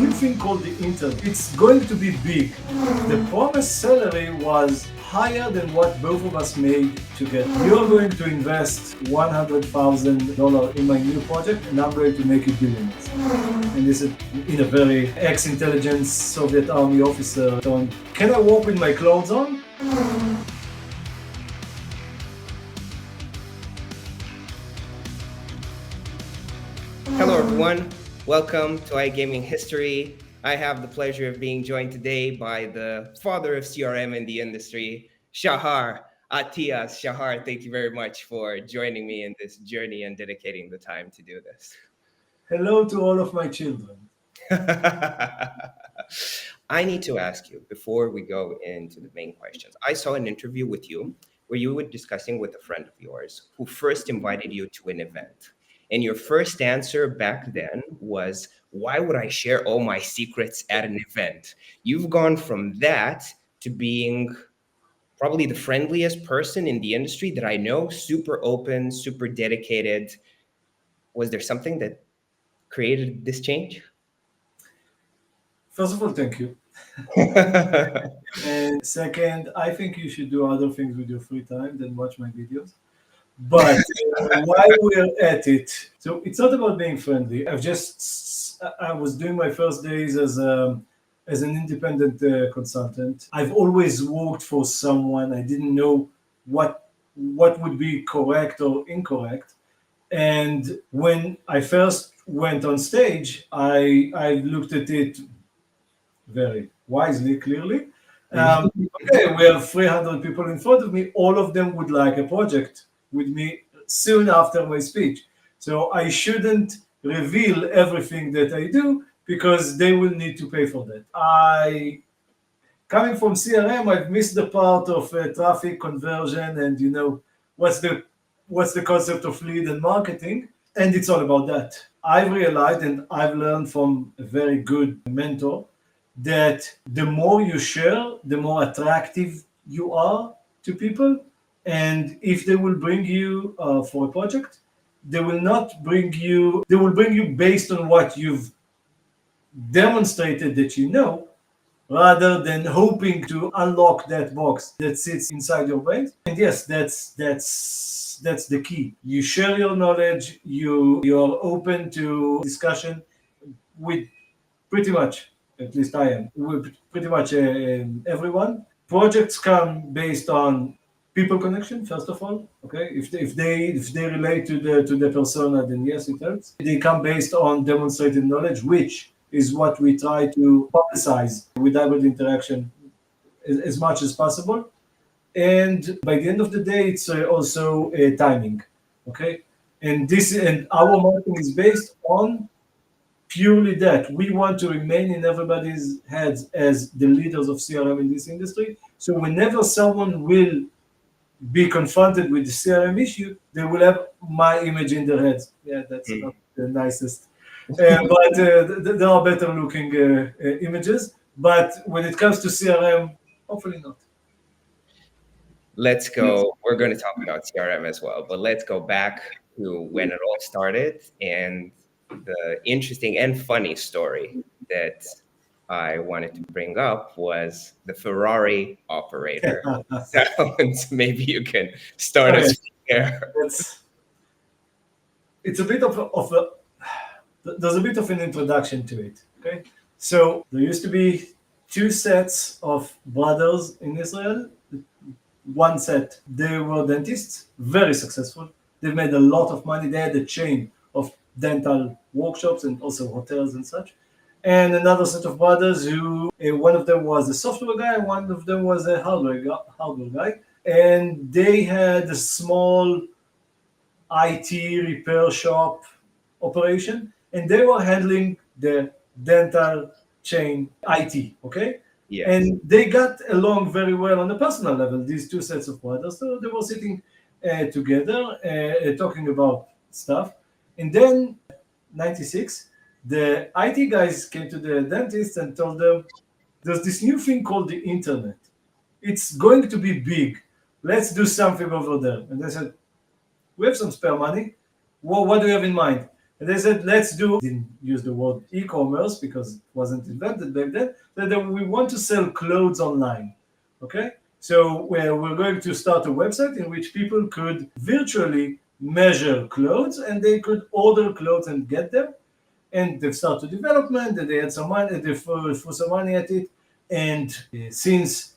new thing called the internet. It's going to be big. The promised salary was higher than what both of us made together. You're going to invest $100,000 in my new project, and I'm going to make you billions. And this is in a very ex-intelligence Soviet army officer tone. Can I walk with my clothes on? Hello, everyone. Welcome to iGaming History. I have the pleasure of being joined today by the father of CRM in the industry, Shahar Attias. Shahar, thank you very much for joining me in this journey and dedicating the time to do this. Hello to all of my children. I need to ask you, before we go into the main questions, I saw an interview with you where you were discussing with a friend of yours who first invited you to an event. And your first answer back then was, why would I share all my secrets at an event? You've gone from that to being probably the friendliest person in the industry that I know, super open, super dedicated. Was there something that created this change? First of all, thank you. And second, I think you should do other things with your free time than watch my videos. But while we're at it, so it's not about being friendly. I was doing my first days as an independent consultant. I've always worked for someone. I didn't know what would be correct or incorrect. And when I first went on stage, I looked at it very wisely, clearly. Okay, we have 300 people in front of me. All of them would like a project with me soon after my speech. So I shouldn't reveal everything that I do because they will need to pay for that. Coming from CRM, I've missed the part of traffic conversion and what's the concept of lead and marketing, and it's all about that. I've realized and I've learned from a very good mentor that the more you share, the more attractive you are to people. And if they will bring you for a project, they will bring you based on what you've demonstrated that you know, rather than hoping to unlock that box that sits inside your brain. And yes, that's the key. You share your knowledge, you're open to discussion with pretty much, at least I am, with pretty much everyone. Projects come based on people connection, first of all. Okay, if they relate to the persona, then yes, it helps. They come based on demonstrated knowledge, which is what we try to publicize with hybrid interaction as much as possible. And by the end of the day, it's also timing. Okay, and our marketing is based on purely that. We want to remain in everybody's heads as the leaders of CRM in this industry. So whenever someone will be confronted with the CRM issue, they will have my image in their heads. Yeah, that's not the nicest. But there are better looking images. But when it comes to CRM, hopefully not. Let's go. We're going to talk about CRM as well, but let's go back to when it all started and the interesting and funny story that I wanted to bring up was the Ferrari operator. Maybe you can start us there. It's a bit there's a bit of an introduction to it. Okay, so there used to be two sets of brothers in Israel. One set, they were dentists, very successful. They've made a lot of money. They had a chain of dental workshops and also hotels and such. And another set of brothers who, one of them was a software guy, and one of them was a hardware guy. And they had a small IT repair shop operation, and they were handling the dental chain IT, okay? Yes. And they got along very well on a personal level, these two sets of brothers. So they were sitting together, talking about stuff. And then, 96, the IT guys came to the dentist and told them, there's this new thing called the internet. It's going to be big. Let's do something over there. And they said, we have some spare money. Well, what do you have in mind? And they said, didn't use the word e-commerce because it wasn't invented back then, that we want to sell clothes online. Okay? So we're going to start a website in which people could virtually measure clothes and they could order clothes and get them. And they've started development and they had some money, they threw some money at it. And since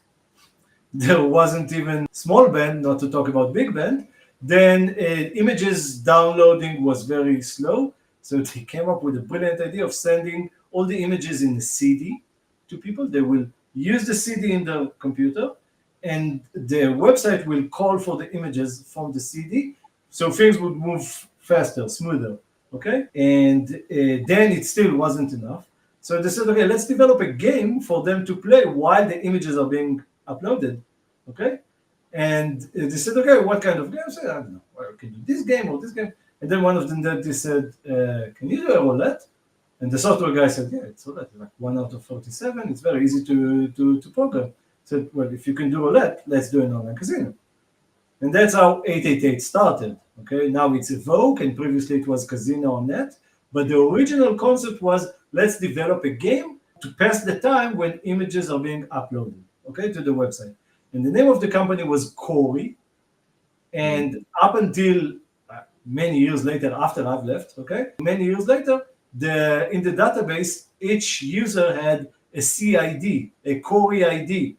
there wasn't even small band, not to talk about big band, then images downloading was very slow. So they came up with a brilliant idea of sending all the images in a CD to people. They will use the CD in their computer and the website will call for the images from the CD. So things would move faster, smoother. Okay. And then it still wasn't enough. So they said, okay, let's develop a game for them to play while the images are being uploaded. Okay. And they said, okay, what kind of game? I said, I don't know. Well, can you do this game or this game? And then one of them they said, can you do a roulette? And the software guy said, yeah, it's roulette. Like 1 out of 47. It's very easy to program. Said, well, if you can do roulette, let's do an online casino. And that's how 888 started. Okay, now it's Evoke, and previously it was Casino on Net. But the original concept was, let's develop a game to pass the time when images are being uploaded, okay, to the website. And the name of the company was Corey. And up until many years later, after I've left, okay, many years later, in the database, each user had a CID, a Corey ID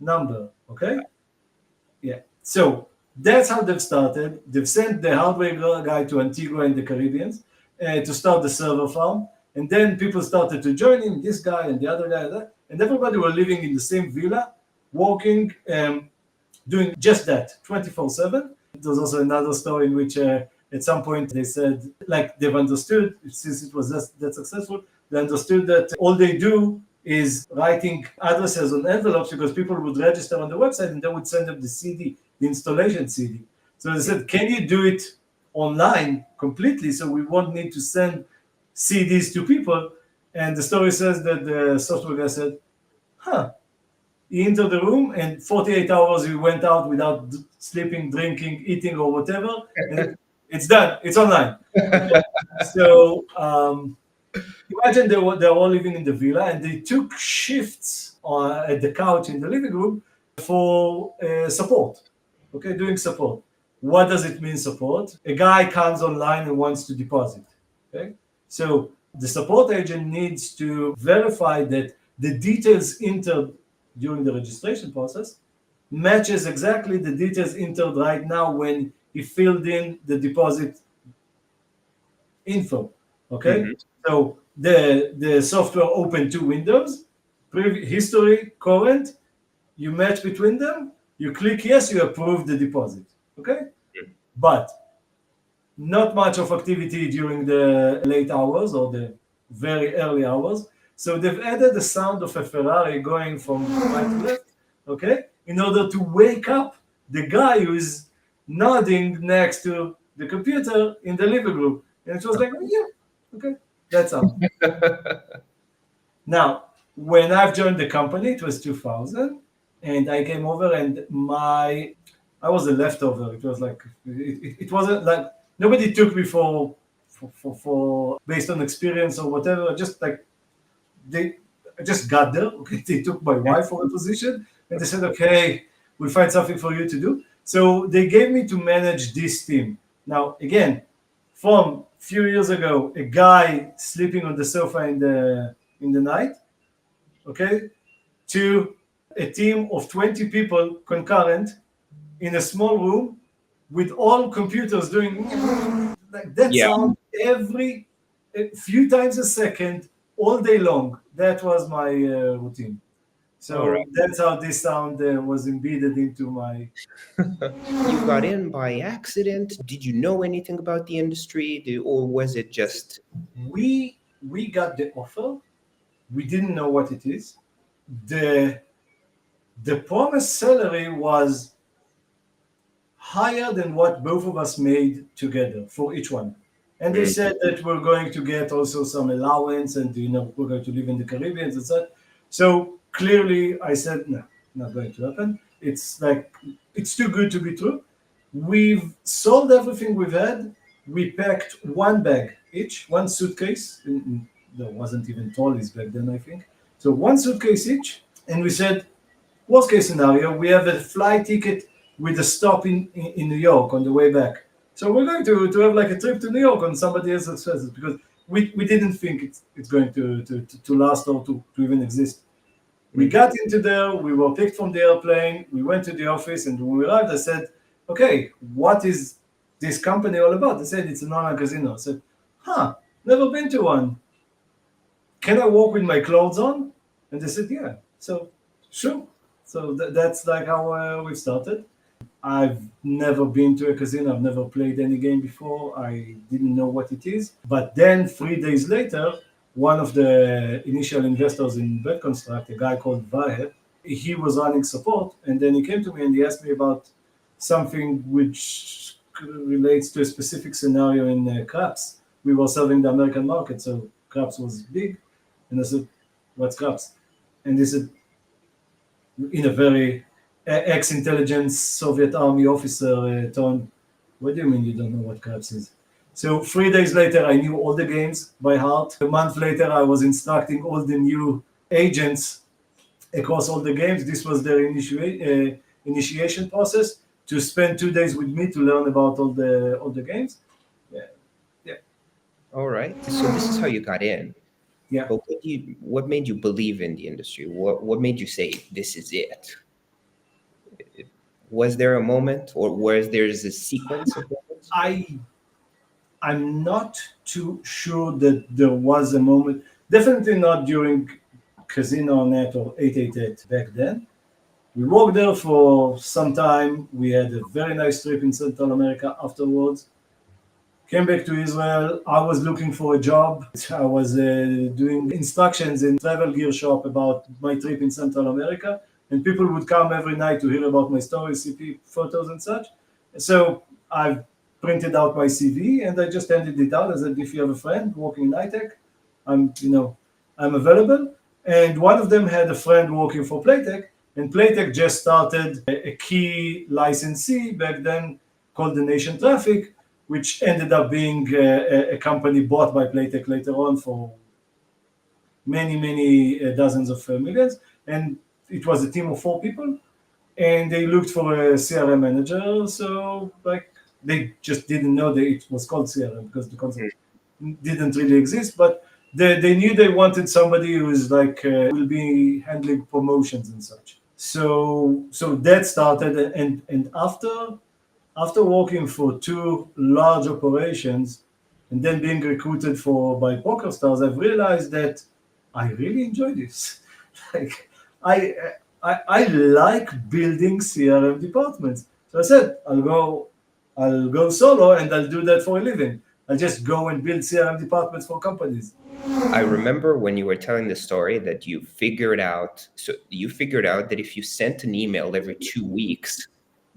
number, okay? Yeah. So that's how they've started. They've sent the hardware guy to Antigua in the Caribbean to start the server farm. And then people started to join in, this guy and the other guy, and everybody were living in the same villa, working, doing just that 24/7. There's also another story in which at some point they said, like they've understood, since it was that successful, they understood that all they do is writing addresses on envelopes because people would register on the website and they would send them the CD, the installation CD. So they said, can you do it online completely so we won't need to send CDs to people? And the story says that the software guy said, he entered the room and 48 hours he went out without sleeping, drinking, eating, or whatever. And it's done. It's online. So imagine they're all living in the villa and they took shifts at the couch in the living room for support. Okay, doing support. What does it mean, support? A guy comes online and wants to deposit. Okay, so the support agent needs to verify that the details entered during the registration process matches exactly the details entered right now when he filled in the deposit info. Okay, so the software opened 2 windows, history, current. You match between them. You click yes, you approve the deposit. Okay, but not much of activity during the late hours or the very early hours. So they've added the sound of a Ferrari going from right to left, okay, in order to wake up the guy who is nodding next to the computer in the living room. And it was like, yeah, okay, that's how. Now, when I've joined the company, it was 2000, and I came over and I was a leftover. It was like, it wasn't like, nobody took me for based on experience or whatever, just like, I just got there. Okay, they took my wife for a position, and they said, "Okay, we'll find something for you to do." So they gave me to manage this team. Now, again, from a few years ago, a guy sleeping on the sofa in the night, okay, to a team of 20 people concurrent in a small room with all computers doing like that sound every few times a second, all day long. That was my routine. So that's how this sound was embedded into my. You got in by accident. Did you know anything about the industry, or was it just? We got the offer. We didn't know what it is. The promised salary was higher than what both of us made together for each one. And they said that we're going to get also some allowance and, we're going to live in the Caribbean and such. So clearly I said, no, not going to happen. It's like, it's too good to be true. We've sold everything we've had. we packed one bag each, one suitcase. There wasn't even trolleys back then, I think. So one suitcase each, and we said, worst case scenario, we have a flight ticket with a stop in New York on the way back. So we're going to have like a trip to New York on somebody else's expenses because we didn't think it's going to last or to even exist. We got into there, we were picked from the airplane, we went to the office, and when we arrived, I said, okay, what is this company all about? They said it's an online casino. I said, never been to one. Can I walk with my clothes on? And they said, yeah. So, sure. So that's like how we started. I've never been to a casino. I've never played any game before. I didn't know what it is. But then 3 days later, one of the initial investors in BetConstruct, a guy called Vahe, he was running support. And then he came to me and he asked me about something which relates to a specific scenario in craps. We were serving the American market, so craps was big. And I said, what's craps? And he said, in a very ex-intelligence Soviet army officer tone, what do you mean you don't know what craps is? So 3 days later, I knew all the games by heart. A month later, I was instructing all the new agents across all the games. This was their initiation process to spend 2 days with me to learn about all the games. Yeah. All right. So this is how you got in. Yeah. But what made you believe in the industry? What made you say this is it? Was there a moment, or was there a sequence of moments? I'm not too sure that there was a moment. Definitely not during Casino Net or 888 back then. We worked there for some time. We had a very nice trip in Central America afterwards. Came back to Israel. I was looking for a job. I was doing instructions in travel gear shop about my trip in Central America. And people would come every night to hear about my stories, see photos and such. So I printed out my CV and I just handed it out. I said, if you have a friend working in iTech, I'm available. And one of them had a friend working for Playtech, and Playtech just started a key licensee back then called the Nation Traffic, which ended up being a company bought by Playtech later on for many dozens of millions. And it was a team of 4 people, and they looked for a CRM manager. So they just didn't know that it was called CRM because the concept didn't really exist. But they knew they wanted somebody who is will be handling promotions and such. So that started, and after working for 2 large operations and then being recruited by PokerStars, I've realized that I really enjoy this. I like building CRM departments. So I said, I'll go solo and I'll do that for a living. I'll just go and build CRM departments for companies. I remember when you were telling the story that you figured out that if you sent an email every 2 weeks,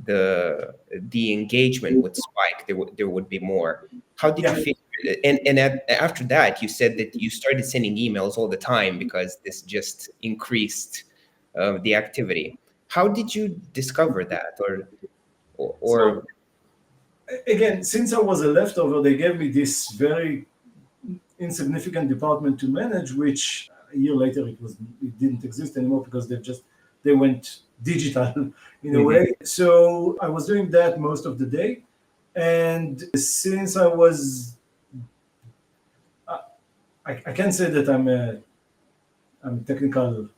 the engagement would spike. There would be more. How did you figure it? And after that, you said that you started sending emails all the time because this just increased the activity. How did you discover that, or So, again, since I was a leftover, they gave me this very insignificant department to manage, which a year later it didn't exist anymore because they went digital in a way. So I was doing that most of the day, and since I was, I can't say that I'm a technical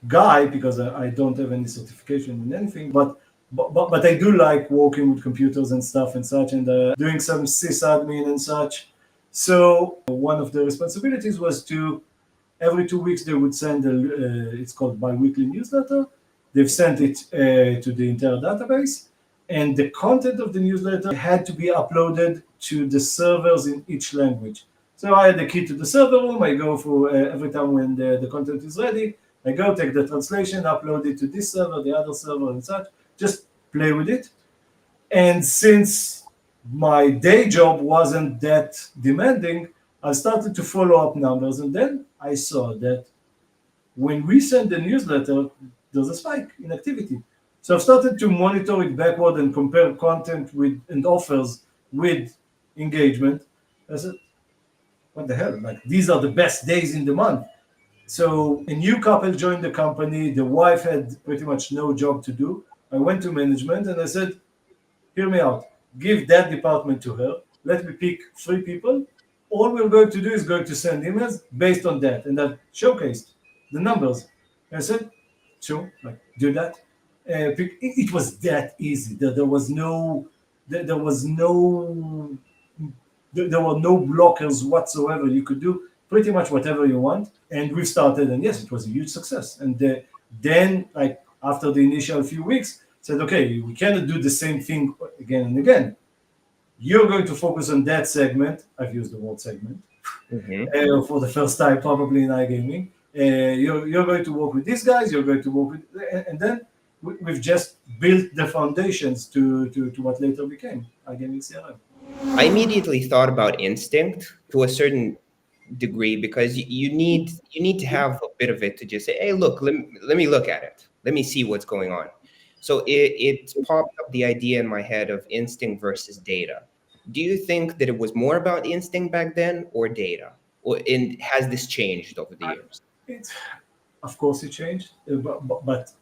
guy because I don't have any certification in anything, but I do like working with computers and stuff and such, and doing some sysadmin and such. So one of the responsibilities was to every 2 weeks they would send it's called bi-weekly newsletter. They've sent it to the entire database, and the content of the newsletter had to be uploaded to the servers in each language. So I had the key to the server room. I go through every time when the content is ready. I go take the translation, upload it to this server, the other server, and such. Just play with it. And since my day job wasn't that demanding, I started to follow up numbers, and then I saw that when we send the newsletter, there's a spike in activity. So I've started to monitor it backward and compare content and offers with engagement. I said, what the hell? Like, these are the best days in the month. So a new couple joined the company. The wife had pretty much no job to do. I went to management and I said, hear me out. Give that department to her. Let me pick 3 people. All we're going to do is going to send emails based on that. And that showcased the numbers. And I said, sure, like, do that. It was that easy. There was no, there was no, there were no blockers whatsoever. You could do pretty much whatever you want. And we started, and yes, it was a huge success. And then, like, after the initial few weeks, said, okay, we cannot do the same thing again and again. You're going to focus on that segment. I've used the word segment for the first time, probably in iGaming. You're going to work with these guys. You're going to work with, and then we've just built the foundations to what later became iGaming CRM. I immediately thought about instinct to a certain degree because you need to have a bit of it to just say, hey, look, let me look at it. Let me see what's going on. So it popped up the idea in my head of instinct versus data. Do you think that it was more about instinct back then or data? And has this changed over the years? Of course, it changed. But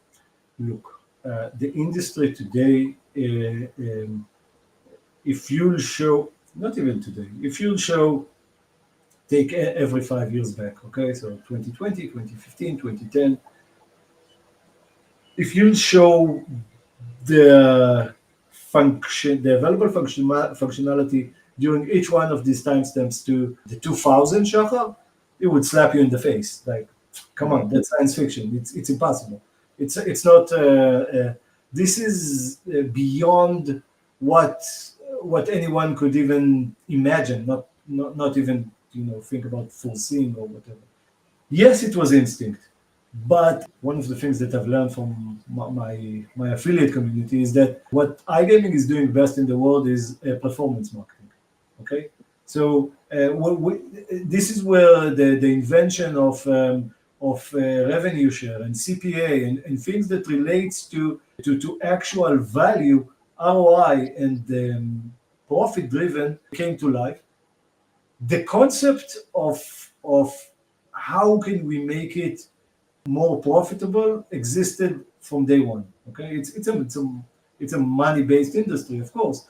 look, the industry today, if you'll show, not even today, if you'll show, take every 5 years back, okay? So 2020, 2015, 2010. If you'll show the available functionality during each one of these timestamps to the 2000 Shahar, it would slap you in the face. Like, come on, that's science fiction. It's impossible. It's not. This is beyond what anyone could even imagine. Not even think about foreseeing or whatever. Yes, it was instinct. But one of the things that I've learned from my affiliate community is that what iGaming is doing best in the world is performance marketing. Okay, so this is where the invention of revenue share and CPA and things that relates to actual value, ROI, and profit driven came to life. The concept of how can we make it more profitable existed from day one. Okay, it's a money-based industry, of course.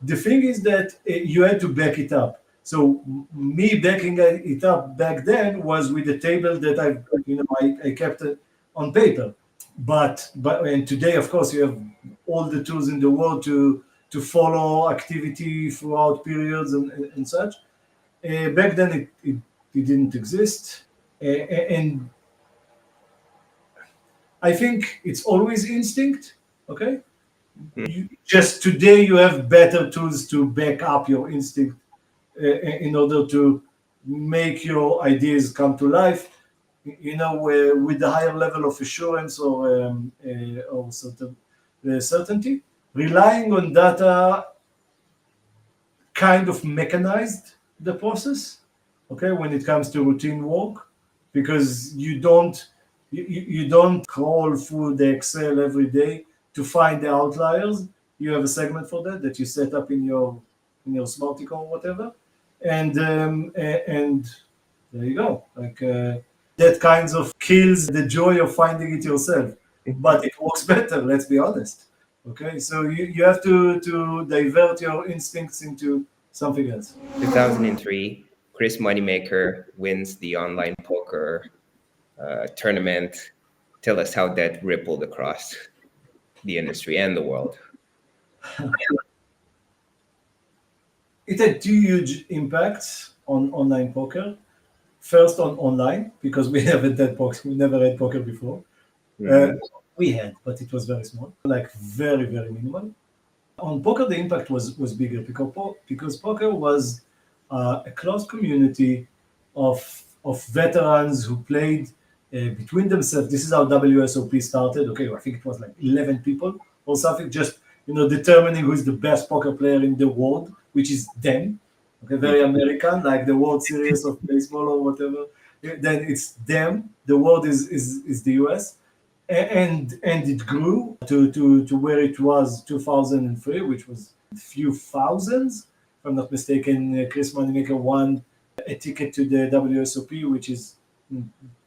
The thing is that you had to back it up. So me backing it up back then was with a table that I kept it on paper. But and today, of course, you have all the tools in the world to follow activity throughout periods and such. Back then, it didn't exist, and I think it's always instinct, okay? Just today you have better tools to back up your instinct in order to make your ideas come to life, with a higher level of assurance or certainty. Relying on data kind of mechanized the process, okay, when it comes to routine work, because you don't crawl through the Excel every day to find the outliers. You have a segment for that you set up in your Smartico or whatever, and there you go. Like that kinds of kills the joy of finding it yourself, but it works better. Let's be honest. Okay, so you have to divert your instincts into something else. 2003, Chris MoneyMaker wins the online poker tournament. Tell us how that rippled across the industry and the world. It had 2 huge impacts on online poker. First, on online, because we never had poker before. We had, but it was very small, like very, very minimal. On poker, the impact was bigger because poker was a closed community of veterans who played between themselves. This is how WSOP started. Okay, I think it was like 11 people or something, just determining who is the best poker player in the world, which is them. Okay, very American, like the World Series of baseball or whatever. Then it's them. The world is the US. And it grew to where it was 2003, which was a few thousands. if I'm not mistaken, Chris MoneyMaker won a ticket to the WSOP, which is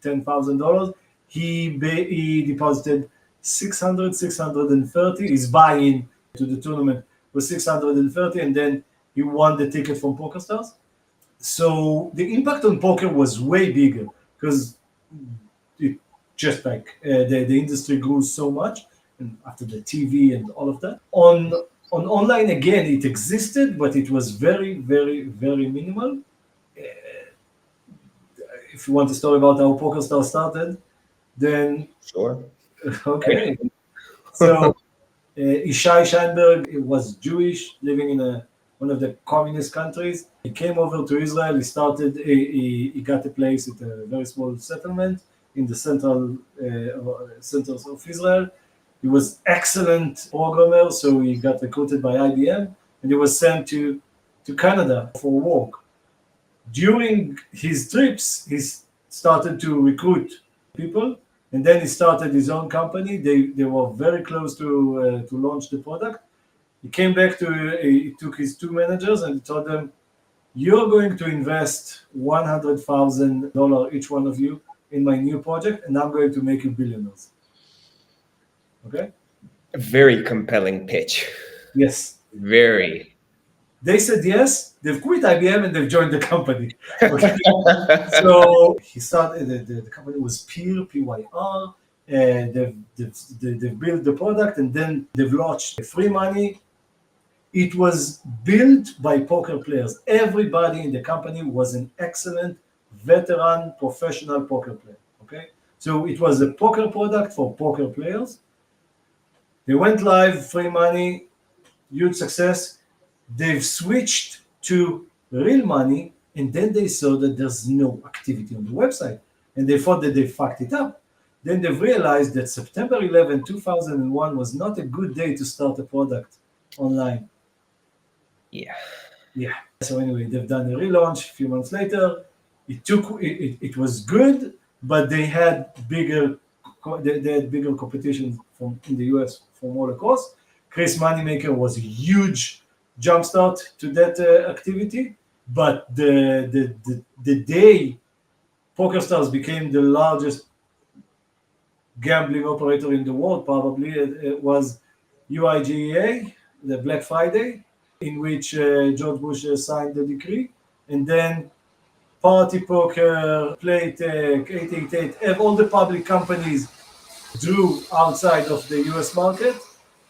$10,000. He deposited 630. His buy-in to the tournament was 630, and then he won the ticket from PokerStars. So the impact on poker was way bigger because it just like the industry grew so much, and after the TV and all of that. On online again, it existed, but it was very, very, very minimal. If you want a story about how PokerStars started, then Sure. okay. So Ishai Scheinberg was Jewish, living in one of the communist countries. He came over to Israel. He got a place at a very small settlement in the centers of Israel. He was excellent programmer, so he got recruited by IBM, and he was sent to Canada for work. During his trips, he started to recruit people, and then he started his own company. They were very close to launch the product. He came back he took his two managers and he told them, "You're going to invest $100,000 each one of you in my new project, and I'm going to make you billionaires." Okay? A very compelling pitch. Yes. Very. They said yes. They've quit IBM and they've joined the company. Okay? So he started. The company was PYR. They've built the product, and then they've launched free money. It was built by poker players. Everybody in the company was an excellent veteran professional poker player. Okay, so it was a poker product for poker players. They went live, free money, huge success. They've switched to real money, and then they saw that there's no activity on the website, and they thought that they fucked it up. Then they've realized that September 11, 2001 was not a good day to start a product online. Yeah. So anyway, they've done a relaunch a few months later. It was good, but they had bigger competition in the US from all across. Chris Moneymaker was a huge jumpstart to that activity, but the day PokerStars became the largest gambling operator in the world, probably it was UIGEA, the Black Friday, in which George Bush signed the decree, and then Party Poker, Playtech, 888, all the public companies drew outside of the US market,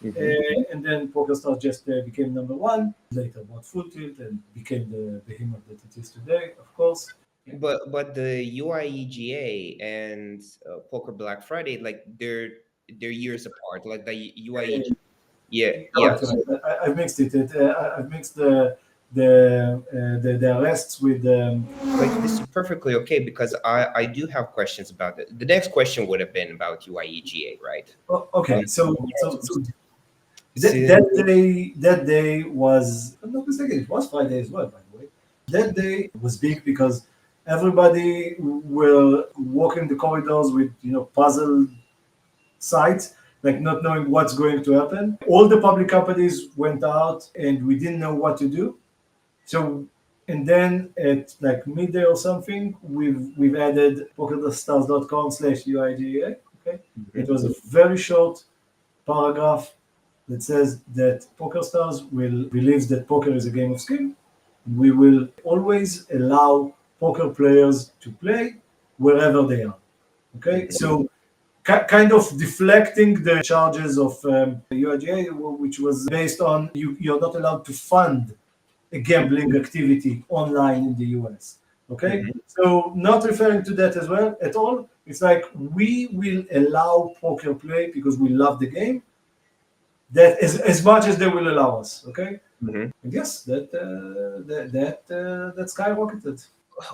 and then PokerStars just became number one. Later bought Full Tilt and became the behemoth that it is today, of course. But the UIGA and Poker Black Friday, like they're years apart. Like the UIGA, yeah. So, I've mixed it. I've mixed the arrests with. like this is perfectly okay because I do have questions about it. The next question would have been about UIGA, right? Okay, so that day was, if I'm not mistaken, it was Friday as well, by the way. That day was big because everybody were walking the corridors with puzzle sites, like not knowing what's going to happen. All the public companies went out and we didn't know what to do. So, and then at like midday or something, we've added PokerStars.com/UIGA. Okay, it was a very short paragraph that says that PokerStars believes that poker is a game of skill. We will always allow poker players to play wherever they are. Okay, so kind of deflecting the charges of UIGA, which was based on you're not allowed to fund a gambling activity online in the US. Okay, so not referring to that as well at all. It's like we will allow poker play because we love the game. That as much as they will allow us. Okay, and yes, that skyrocketed.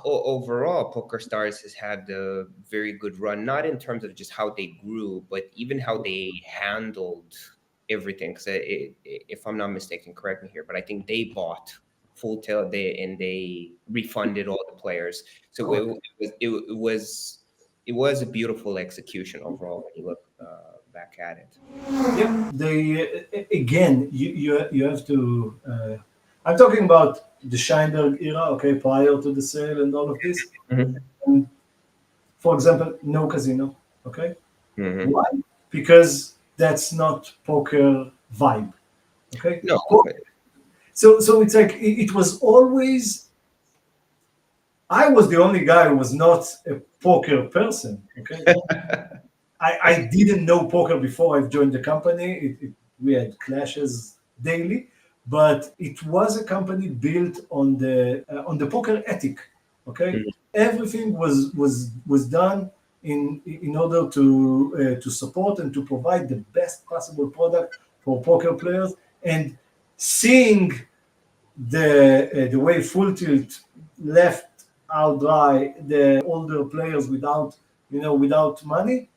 Overall, PokerStars has had a very good run, not in terms of just how they grew, but even how they handled everything. Because if I'm not mistaken, correct me here, but I think they bought Full Tilt and they refunded all the players. So it was a beautiful execution overall when you look back at it. Yeah, they again you have to I'm talking about the Scheinberg era, okay, prior to the sale and all of this. Mhm. And for example, no casino, okay? Mhm. Why? Because that's not poker vibe, okay? No, So it's like it was always. I was the only guy who was not a poker person, okay? I didn't know poker before I joined the company. We had clashes daily, but it was a company built on the poker ethic. Okay, Mhm. everything was done in order to support and to provide the best possible product for poker players. And seeing the way Full Tilt left out dry the older players without money,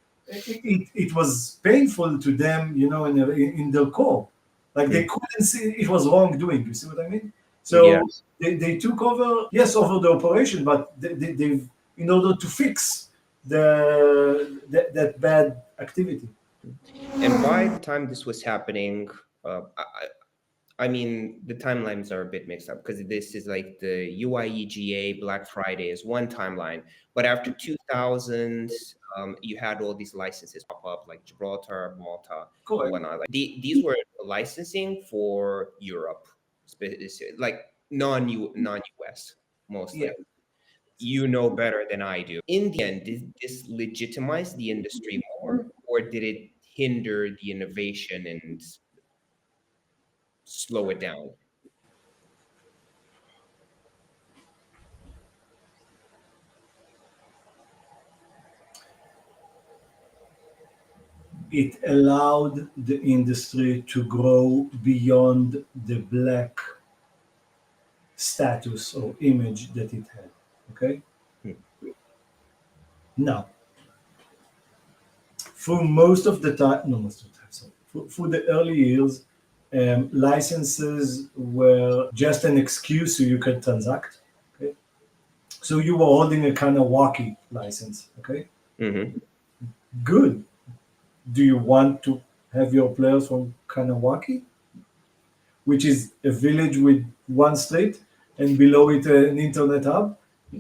it was painful to them, in their core. Like they Mhm. couldn't see it was wrongdoing. You see what I mean? Yeah. So they took over, yes, over the operation, but they've in order to fix that bad activity. And by the time this was happening, I mean, the timelines are a bit mixed up because this is like the UIEGA Black Friday is one timeline, but after 2000, you had all these licenses pop up like Gibraltar, Malta, and Correct. whatnot. Like these were licensing for Europe, like non US Yeah. mostly. You know better than I do. In the end, did this legitimize the industry more, or did it hinder the innovation and slow it down? It allowed the industry to grow beyond the black status or image that it had. Okay? Hmm. Now, for most of the time, no, most of the time, sorry, for the early years, licenses were just an excuse so you could transact. Okay? So you were holding a kind of wacky license. Okay? Mm-hmm. Good. Do you want to have your players from Kanawaki, which is a village with one street and below it an internet hub?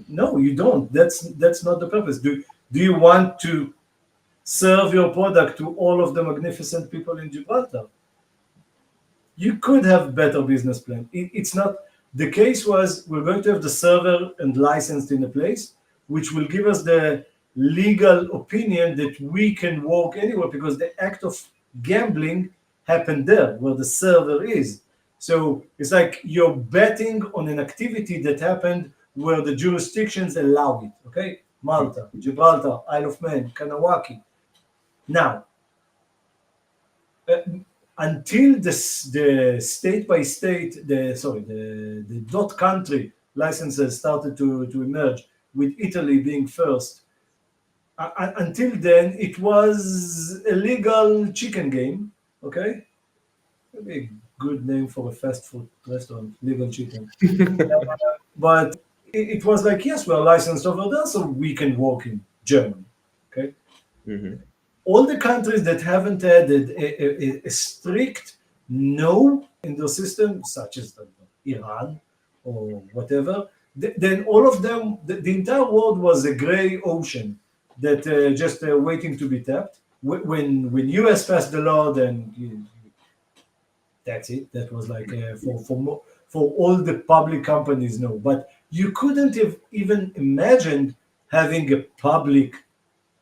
No, you don't. That's not the purpose. Do you want to serve your product to all of the magnificent people in Gibraltar? You could have better business plan. It's not. The case was we're going to have the server and licensed in a place, which will give us the legal opinion that we can work anywhere because the act of gambling happened there where the server is. So it's like you're betting on an activity that happened where the jurisdictions allow it. Okay, Malta, Gibraltar, Isle of Man, Kanawaki. Now, uh, until the state by state, the dot country licenses started to emerge, with Italy being first. Until then, it was a legal chicken game. Okay, maybe a good name for a fast food restaurant, legal chicken. But it was like, yes, we're licensed over there, so we can work in Germany. Okay, Mm-hmm. all the countries that haven't had a strict no in their system, such as Iran or whatever, then all of them, the entire world was a gray ocean that just waiting to be tapped. When US passed the law, then that's it. That was like for all the public companies, no. But you couldn't have even imagined having a public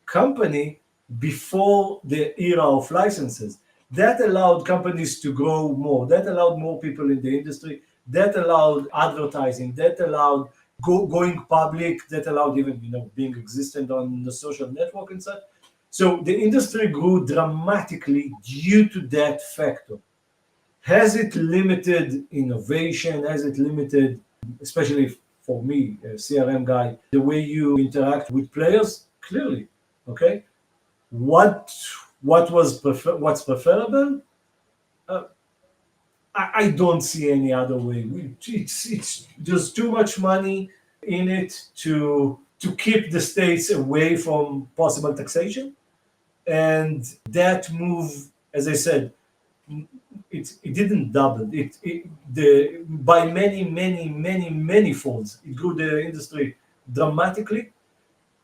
company before the era of licenses. That allowed companies to grow more. That allowed more people in the industry. That allowed advertising. That allowed going public. That allowed even being existent on the social network and such. So the industry grew dramatically due to that factor. Has it limited innovation? Has it limited, especially for me, a CRM guy, the way you interact with players? Clearly, okay. What's preferable? Uh, I don't see any other way. It's there's too much money in it to keep the states away from possible taxation, and that move, as I said, it didn't double. By many folds. It grew the industry dramatically.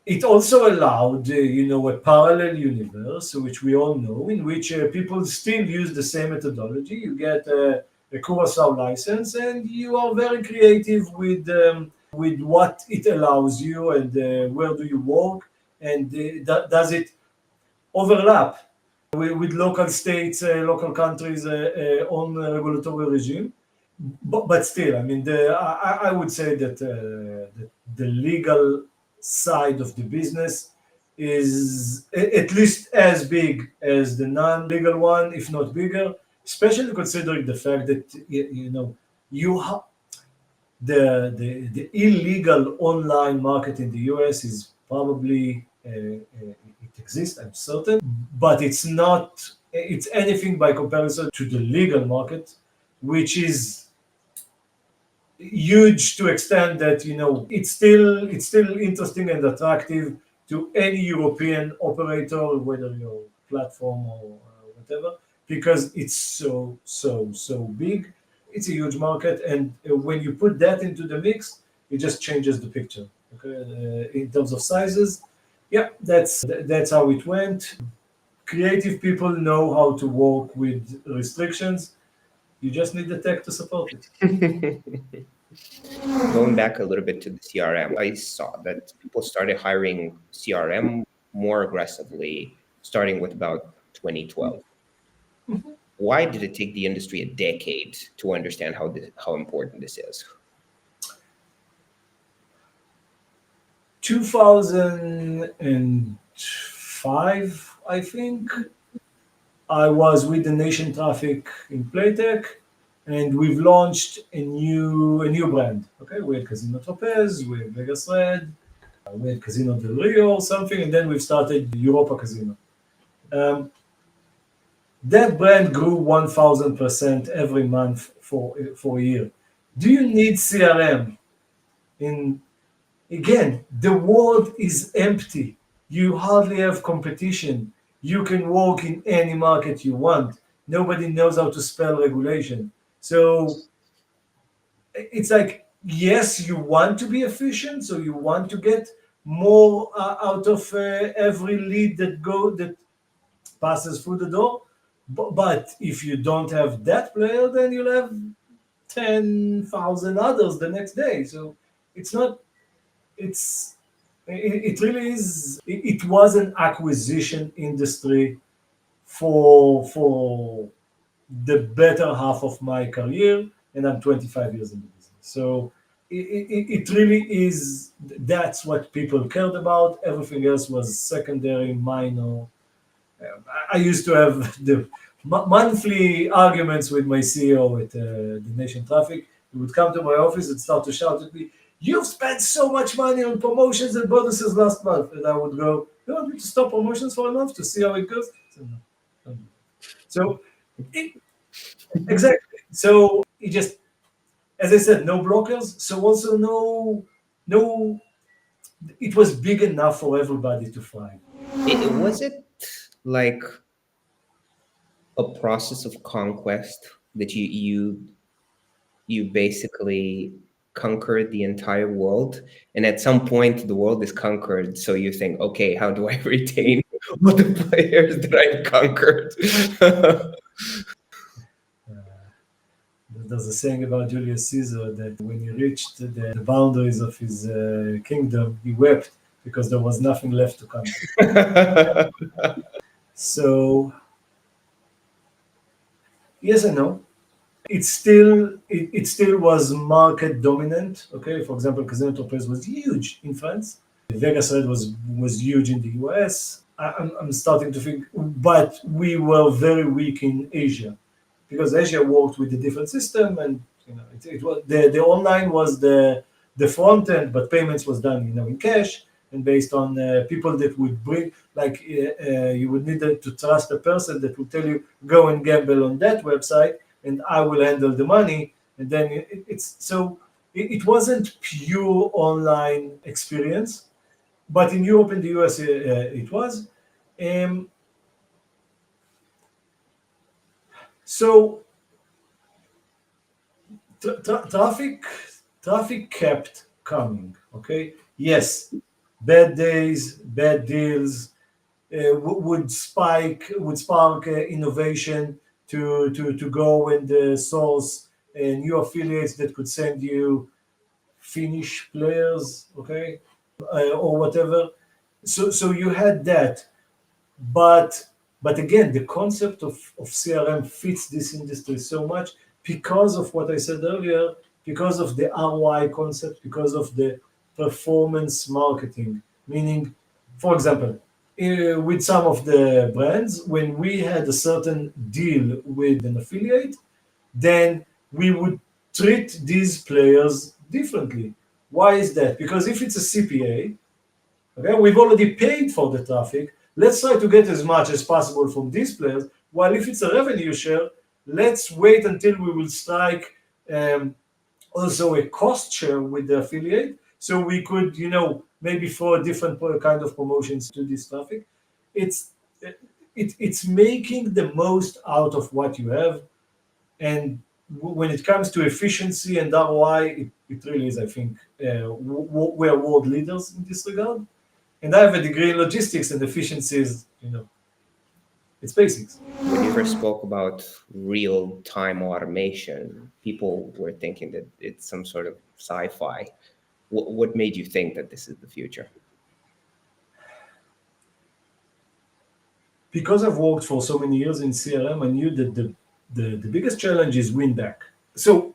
It also allowed, a parallel universe, which we all know, in which people still use the same methodology. You get a Curacao license, and you are very creative with what it allows you, and where do you work, and does it overlap with local states, local countries' own regulatory regime. But still, I mean, I would say that the legal side of the business is at least as big as the non-legal one, if not bigger, especially considering the fact that the illegal online market in the US is probably it exists, I'm certain, but it's anything by comparison to the legal market, which is huge to extent that it's still interesting and attractive to any European operator, whether you're platform or whatever, because it's so big. It's a huge market, and when you put that into the mix, it just changes the picture. Okay, in terms of sizes, yeah, that's how it went. Creative people know how to work with restrictions. You just need the tech to support it. Going back a little bit to the CRM, I saw that people started hiring CRM more aggressively starting with about 2012. Why did it take the industry a decade to understand how important this is? 2005, I think. I was with the Nation Traffic in Playtech, and we've launched a new brand. Okay, we had Casino Topaz, we had Vegas Red, we had Casino Del Rio or something, and then we've started Europa Casino. That brand grew 1,000% every month for a year. Do you need CRM? Again, the world is empty. You hardly have competition. You can work in any market you want. Nobody knows how to spell regulation. So it's like, yes, you want to be efficient, so you want to get more out of every lead that passes through the door. But if you don't have that player, then you'll have 10,000 others the next day. So it's not. It really is. It was an acquisition industry for the better half of my career, and I'm 25 years in the business. So it really is. That's what people cared about. Everything else was secondary, minor. I used to have the monthly arguments with my CEO at the Nation Traffic. He would come to my office and start to shout at me, "You've spent so much money on promotions and bonuses last month." And I would go, "You want me to stop promotions for a month to see how it goes?" So, no, don't do that. So exactly. So it just, as I said, no blockers. So also no. It was big enough for everybody to thrive. Was it like a process of conquest that you basically conquered the entire world, and at some point the world is conquered, so you think, okay, how do I retain all the players that I've conquered? There's a saying about Julius Caesar that when he reached the boundaries of his kingdom, he wept because there was nothing left to conquer. So yes and no. It still was market dominant. Okay, for example, Casino Topaz was huge in France. Vegas Red was huge in the US. I'm starting to think, but we were very weak in Asia because Asia worked with a different system, and it was the online was the front end, but payments was done in cash and based on people that would bring, like you would need to trust a person that would tell you go and gamble on that website and I will handle the money. And then it wasn't pure online experience, but in Europe and the US it was. So traffic kept coming. Okay, yes, bad days, bad deals would spark innovation to go and source new affiliates that could send you Finnish players, okay, or whatever. So you had that, but again, the concept of CRM fits this industry so much because of what I said earlier, because of the ROI concept, because of the performance marketing. Meaning, for example, with some of the brands, when we had a certain deal with an affiliate, then we would treat these players differently. Why is that? Because if it's a CPA, okay, we've already paid for the traffic. Let's try to get as much as possible from these players. While if it's a revenue share, let's wait until we will strike also a cost share with the affiliate, so we could, maybe throw a different kind of promotions to this traffic. It's it's making the most out of what you have, and when it comes to efficiency and ROI, it really is. I think we're world leaders in this regard. And I have a degree in logistics, and efficiency is, it's basics. When you first spoke about real-time automation, people were thinking that it's some sort of sci-fi. What made you think that this is the future? Because I've worked for so many years in CRM, I knew that the biggest challenge is Winback. So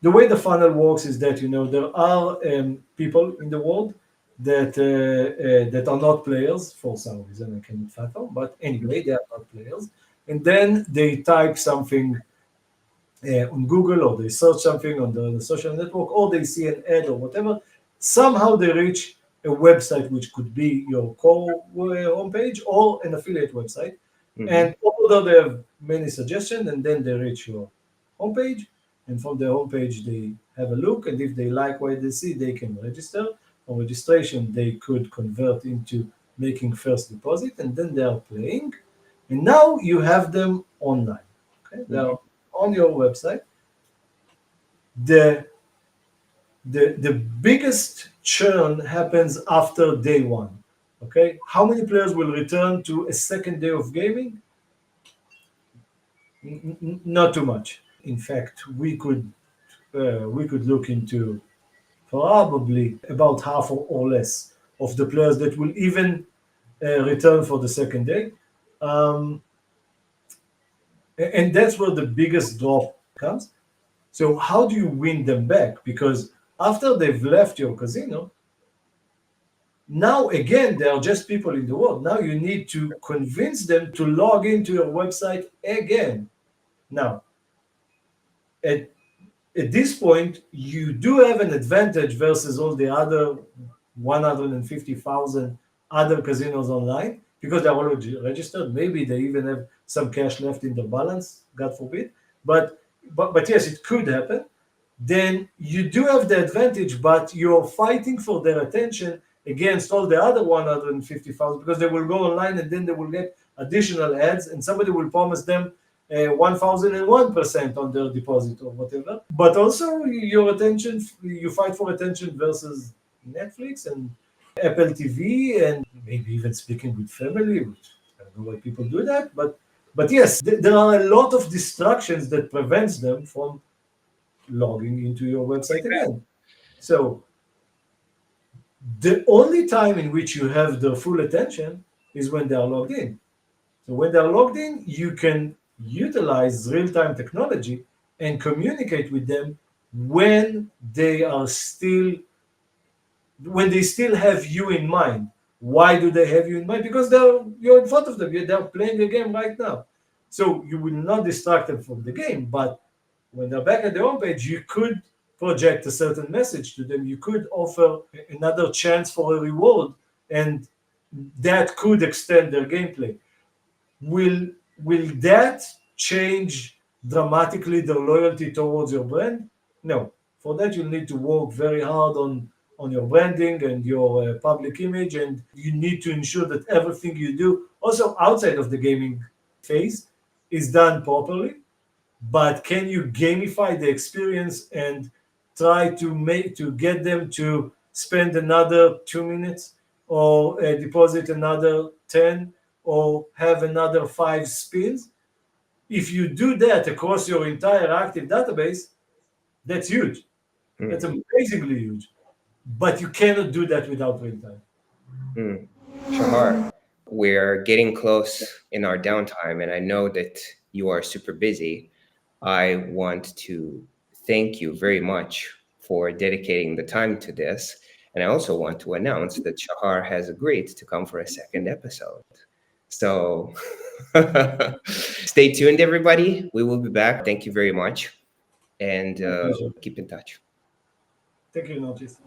the way the funnel works is that there are people in the world that are not players for some reason I cannot fathom, but anyway, they are not players, and then they type something on Google, or they search something on the social network, or they see an ad or whatever. Somehow they reach a website which could be your core homepage or an affiliate website, and although they have many suggestions, and then they reach your homepage, and from the homepage they have a look, and if they like what they see, they can register. On registration, they could convert into making first deposit, and then they are playing, and now you have them online. Okay, they are on your website. The biggest churn happens after day one. Okay, how many players will return to a second day of gaming? Not too much. In fact, we could look into probably about half or less of the players that will even return for the second day. And that's where the biggest drop comes. So how do you win them back? Because after they've left your casino, now again, they are just people in the world. Now you need to convince them to log into your website again. Now, at this point, you do have an advantage versus all the other 150,000 other casinos online, because they're already registered. Maybe they even have some cash left in their balance, God forbid. But yes, it could happen. Then you do have the advantage, but you're fighting for their attention against all the other 150,000, because they will go online and then they will get additional ads, and somebody will promise them 1,001% on their deposit or whatever. But also your attention, you fight for attention versus Netflix and Apple TV, and maybe even speaking with family, which I don't know why people do that. But yes, there are a lot of distractions that prevents them from logging into your website again. So the only time in which you have their full attention is when they are logged in. So when they're logged in, you can utilize real-time technology and communicate with them when they still have you in mind. Why do they have you in mind? Because you're in front of them. They're playing a game right now. So you will not distract them from the game, but when they're back at the homepage, you could project a certain message to them. You could offer another chance for a reward, and that could extend their gameplay. Will that change dramatically their loyalty towards your brand? No. For that, you'll need to work very hard on your branding and your public image, and you need to ensure that everything you do, also outside of the gaming phase, is done properly. but can you gamify the experience and try to get them to spend another 2 minutes, or deposit another 10, or have another 5 spins? If you do that across your entire active database, that's huge. That's Mm, amazingly huge. But you cannot do that without real time. mm. Shahar, we're getting close in our downtime, and I know that you are super busy. I want to thank you very much for dedicating the time to this. And I also want to announce that Shahar has agreed to come for a second episode. So stay tuned, everybody. We will be back. Thank you very much. And My pleasure. keep in touch. Thank you, Notice.